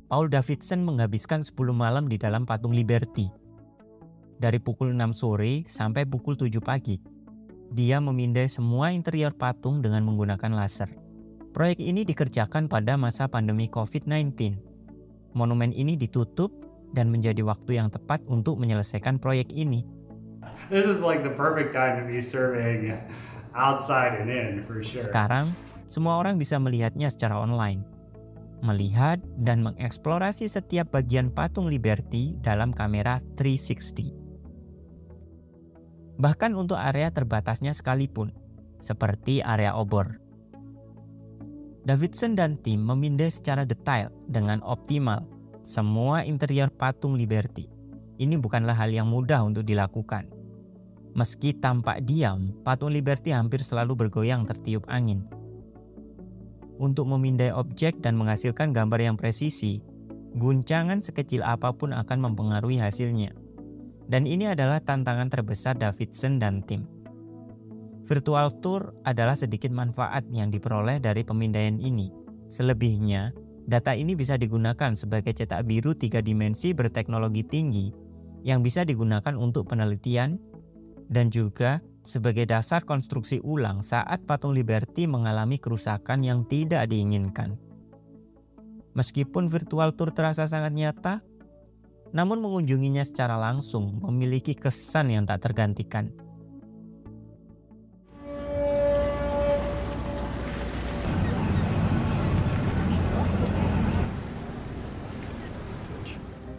Paul Davidson menghabiskan 10 malam di dalam patung Liberty. Dari pukul 6 sore sampai pukul 7 pagi. Dia memindai semua interior patung dengan menggunakan laser. Proyek ini dikerjakan pada masa pandemi COVID-19. Monumen ini ditutup dan menjadi waktu yang tepat untuk menyelesaikan proyek ini. This is like the perfect time to be surveying outside and in for sure. Sekarang, semua orang bisa melihatnya secara online. Melihat dan mengeksplorasi setiap bagian patung Liberty dalam kamera 360. Bahkan untuk area terbatasnya sekalipun, seperti area obor. Davidson dan tim memindai secara detail dengan optimal semua interior patung Liberty. Ini bukanlah hal yang mudah untuk dilakukan. Meski tampak diam, patung Liberty hampir selalu bergoyang tertiup angin. Untuk memindai objek dan menghasilkan gambar yang presisi, guncangan sekecil apapun akan mempengaruhi hasilnya. Dan ini adalah tantangan terbesar Davidson dan tim. Virtual tour adalah sedikit manfaat yang diperoleh dari pemindaian ini. Selebihnya, data ini bisa digunakan sebagai cetak biru 3 dimensi berteknologi tinggi yang bisa digunakan untuk penelitian dan juga sebagai dasar konstruksi ulang saat patung Liberty mengalami kerusakan yang tidak diinginkan. Meskipun virtual tour terasa sangat nyata, namun mengunjunginya secara langsung memiliki kesan yang tak tergantikan.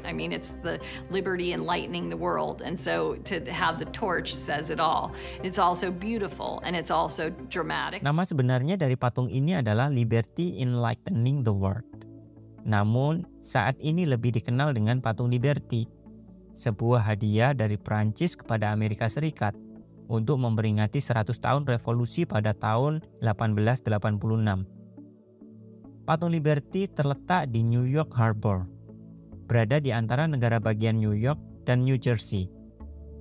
I mean, it's the liberty enlightening the world, and so to have the torch says it all. It's also beautiful and it's also dramatic. Nama sebenarnya dari patung ini adalah Liberty Enlightening the World. Namun, saat ini lebih dikenal dengan patung Liberty, sebuah hadiah dari Prancis kepada Amerika Serikat untuk memperingati 100 tahun revolusi pada tahun 1886. Patung Liberty terletak di New York Harbor, berada di antara negara bagian New York dan New Jersey.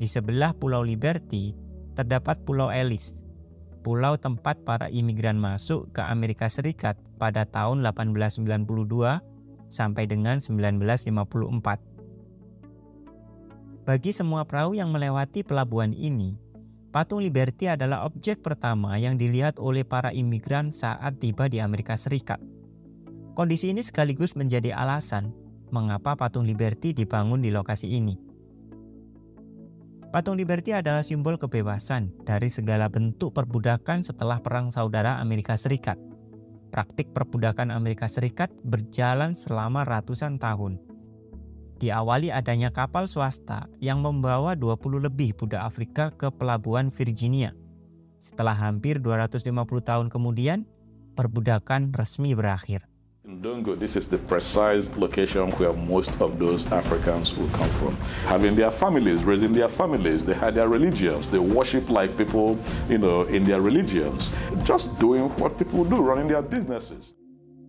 Di sebelah Pulau Liberty terdapat Pulau Ellis, pulau tempat para imigran masuk ke Amerika Serikat pada tahun 1892 sampai dengan 1954. Bagi semua perahu yang melewati pelabuhan ini, patung Liberty adalah objek pertama yang dilihat oleh para imigran saat tiba di Amerika Serikat. Kondisi ini sekaligus menjadi alasan mengapa patung Liberty dibangun di lokasi ini. Patung Liberty adalah simbol kebebasan dari segala bentuk perbudakan setelah Perang Saudara Amerika Serikat. Praktik perbudakan Amerika Serikat berjalan selama ratusan tahun. Diawali adanya kapal swasta yang membawa 20 lebih budak Afrika ke pelabuhan Virginia. Setelah hampir 250 tahun kemudian, perbudakan resmi berakhir. In Dongo, this is the precise location where most of those Africans will come from. Having their families, raising their families, they had their religions, they worship like people, in their religions. Just doing what people do, running their businesses.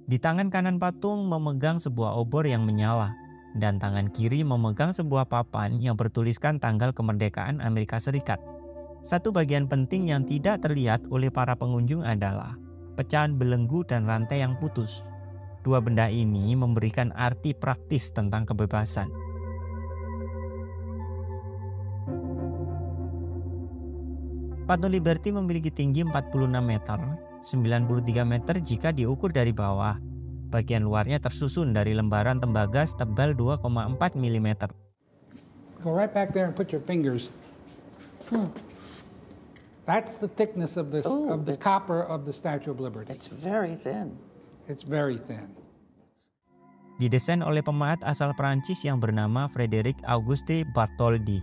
Di tangan kanan patung memegang sebuah obor yang menyala, dan tangan kiri memegang sebuah papan yang bertuliskan tanggal kemerdekaan Amerika Serikat. Satu bagian penting yang tidak terlihat oleh para pengunjung adalah pecahan belenggu dan rantai yang putus. Dua benda ini memberikan arti praktis tentang kebebasan. Patung Liberty memiliki tinggi 46 meter, 93 meter jika diukur dari bawah. Bagian luarnya tersusun dari lembaran tembaga setebal 2,4 mm. Go right back there and put your fingers. That's the thickness of the copper of the Statue of Liberty. It's very thin. It's very thin. Didesain oleh pemahat asal Prancis yang bernama Frédéric Auguste Bartholdi.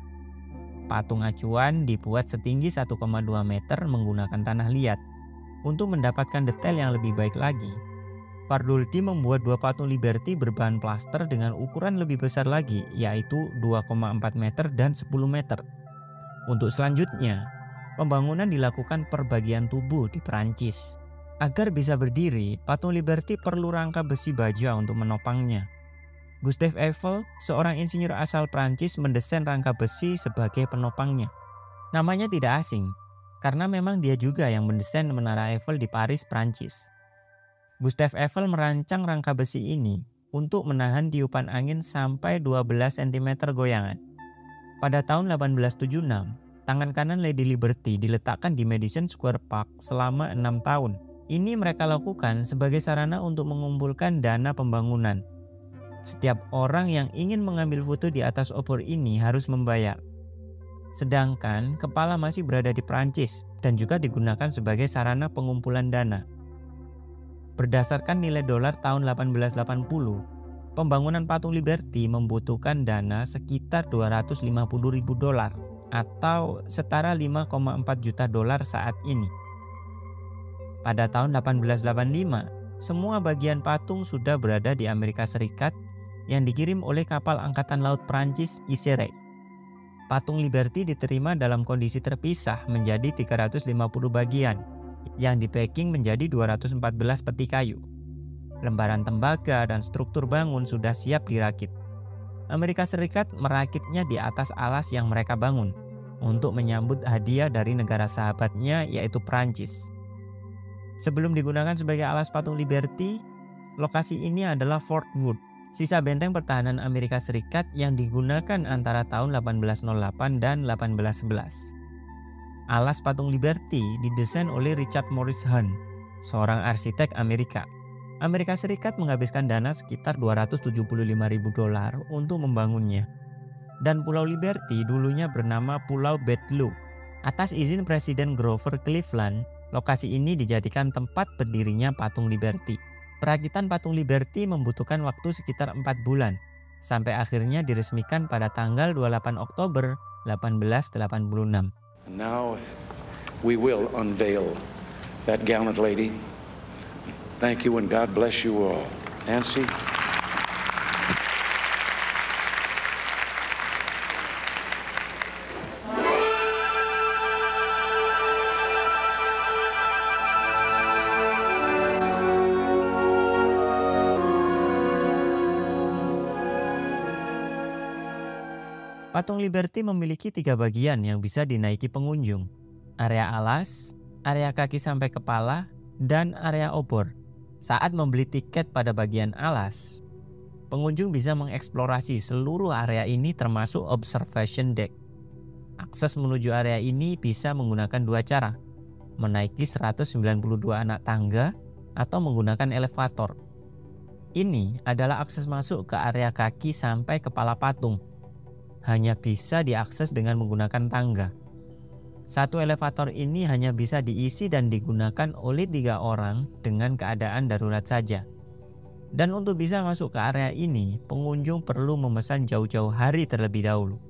Patung acuan dibuat setinggi 1,2 meter menggunakan tanah liat. Untuk mendapatkan detail yang lebih baik lagi, Bartholdi membuat dua patung Liberty berbahan plaster dengan ukuran lebih besar lagi, yaitu 2,4 meter dan 10 meter. Untuk selanjutnya, pembangunan dilakukan per bagian tubuh di Prancis. Agar bisa berdiri, patung Liberty perlu rangka besi baja untuk menopangnya. Gustave Eiffel, seorang insinyur asal Prancis, mendesain rangka besi sebagai penopangnya. Namanya tidak asing, karena memang dia juga yang mendesain Menara Eiffel di Paris, Prancis. Gustave Eiffel merancang rangka besi ini untuk menahan tiupan angin sampai 12 cm goyangan. Pada tahun 1876, tangan kanan Lady Liberty diletakkan di Madison Square Park selama 6 tahun. Ini mereka lakukan sebagai sarana untuk mengumpulkan dana pembangunan. Setiap orang yang ingin mengambil foto di atas obor ini harus membayar. Sedangkan kepala masih berada di Prancis dan juga digunakan sebagai sarana pengumpulan dana. Berdasarkan nilai dolar tahun 1880, pembangunan patung Liberty membutuhkan dana sekitar 250.000 dolar atau setara 5,4 juta dolar saat ini. Pada tahun 1885, semua bagian patung sudah berada di Amerika Serikat yang dikirim oleh kapal Angkatan Laut Prancis Isere. Patung Liberty diterima dalam kondisi terpisah menjadi 350 bagian yang di-packing menjadi 214 peti kayu. Lembaran tembaga dan struktur bangun sudah siap dirakit. Amerika Serikat merakitnya di atas alas yang mereka bangun untuk menyambut hadiah dari negara sahabatnya yaitu Prancis. Sebelum digunakan sebagai alas patung Liberty, lokasi ini adalah Fort Wood, sisa benteng pertahanan Amerika Serikat yang digunakan antara tahun 1808 dan 1811. Alas patung Liberty didesain oleh Richard Morris Hunt, seorang arsitek Amerika. Amerika Serikat menghabiskan dana sekitar 275.000 dolar untuk membangunnya. Dan Pulau Liberty dulunya bernama Pulau Bethlehem. Atas izin Presiden Grover Cleveland, lokasi ini dijadikan tempat berdirinya patung Liberty. Perakitan patung Liberty membutuhkan waktu sekitar 4 bulan, sampai akhirnya diresmikan pada tanggal 28 Oktober 1886. And now we will unveil that gallant lady. Thank you and God bless you all. Nancy. Patung Liberty memiliki 3 bagian yang bisa dinaiki pengunjung. Area alas, area kaki sampai kepala, dan area obor. Saat membeli tiket pada bagian alas, pengunjung bisa mengeksplorasi seluruh area ini termasuk observation deck. Akses menuju area ini bisa menggunakan 2 cara, menaiki 192 anak tangga atau menggunakan elevator. Ini adalah akses masuk ke area kaki sampai kepala patung. Hanya bisa diakses dengan menggunakan tangga. Satu elevator ini hanya bisa diisi dan digunakan oleh 3 orang dengan keadaan darurat saja. Dan untuk bisa masuk ke area ini, pengunjung perlu memesan jauh-jauh hari terlebih dahulu.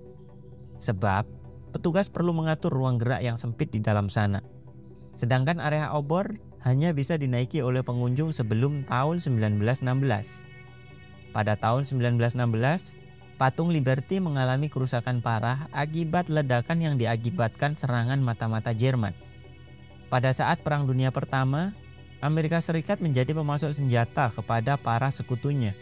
Sebab, petugas perlu mengatur ruang gerak yang sempit di dalam sana. Sedangkan area obor hanya bisa dinaiki oleh pengunjung sebelum tahun 1916. Pada tahun 1916, patung Liberty mengalami kerusakan parah akibat ledakan yang diakibatkan serangan mata-mata Jerman. Pada saat Perang Dunia Pertama, Amerika Serikat menjadi pemasok senjata kepada para sekutunya.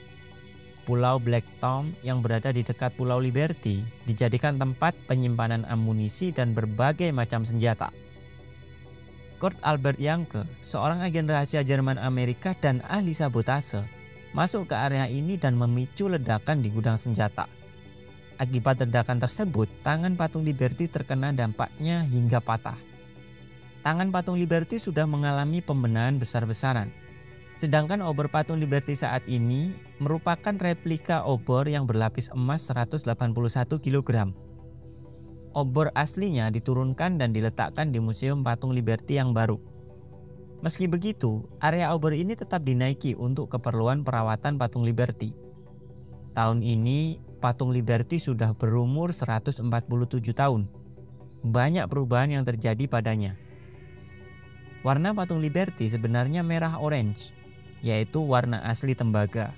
Pulau Black Tom yang berada di dekat Pulau Liberty dijadikan tempat penyimpanan amunisi dan berbagai macam senjata. Kurt Albert Janke, seorang agen rahasia Jerman Amerika dan ahli sabotase, masuk ke area ini dan memicu ledakan di gudang senjata. Akibat ledakan tersebut, tangan patung Liberty terkena dampaknya hingga patah. Tangan patung Liberty sudah mengalami pembenahan besar-besaran. Sedangkan obor patung Liberty saat ini merupakan replika obor yang berlapis emas 181 kg. Obor aslinya diturunkan dan diletakkan di Museum Patung Liberty yang baru. Meski begitu, area obor ini tetap dinaiki untuk keperluan perawatan patung Liberty. Tahun ini, patung Liberty sudah berumur 147 tahun. Banyak perubahan yang terjadi padanya. Warna patung Liberty sebenarnya merah orange, yaitu warna asli tembaga.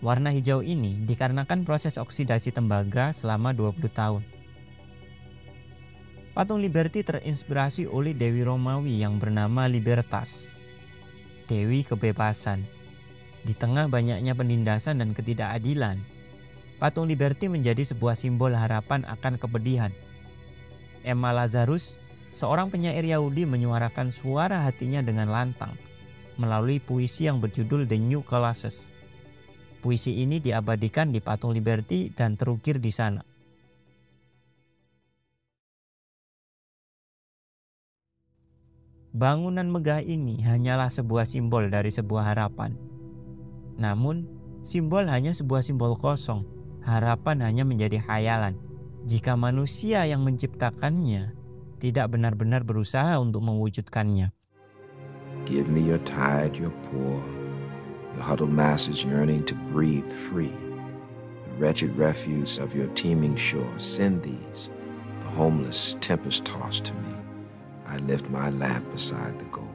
Warna hijau ini dikarenakan proses oksidasi tembaga selama 20 tahun. Patung Liberty terinspirasi oleh Dewi Romawi yang bernama Libertas, Dewi Kebebasan. Di tengah banyaknya penindasan dan ketidakadilan, patung Liberty menjadi sebuah simbol harapan akan kepedihan. Emma Lazarus, seorang penyair Yahudi, menyuarakan suara hatinya dengan lantang. melalui puisi yang berjudul The New Colossus. Puisi ini diabadikan di Patung Liberty dan terukir di sana. Bangunan megah ini hanyalah sebuah simbol dari sebuah harapan. Namun, simbol hanya sebuah simbol kosong. Harapan hanya menjadi khayalan jika manusia yang menciptakannya tidak benar-benar berusaha untuk mewujudkannya. Give me your tired, your poor, your huddled masses yearning to breathe free. The wretched refuse of your teeming shore, send these, the homeless tempest-tossed to me. I lift my lamp beside the goal.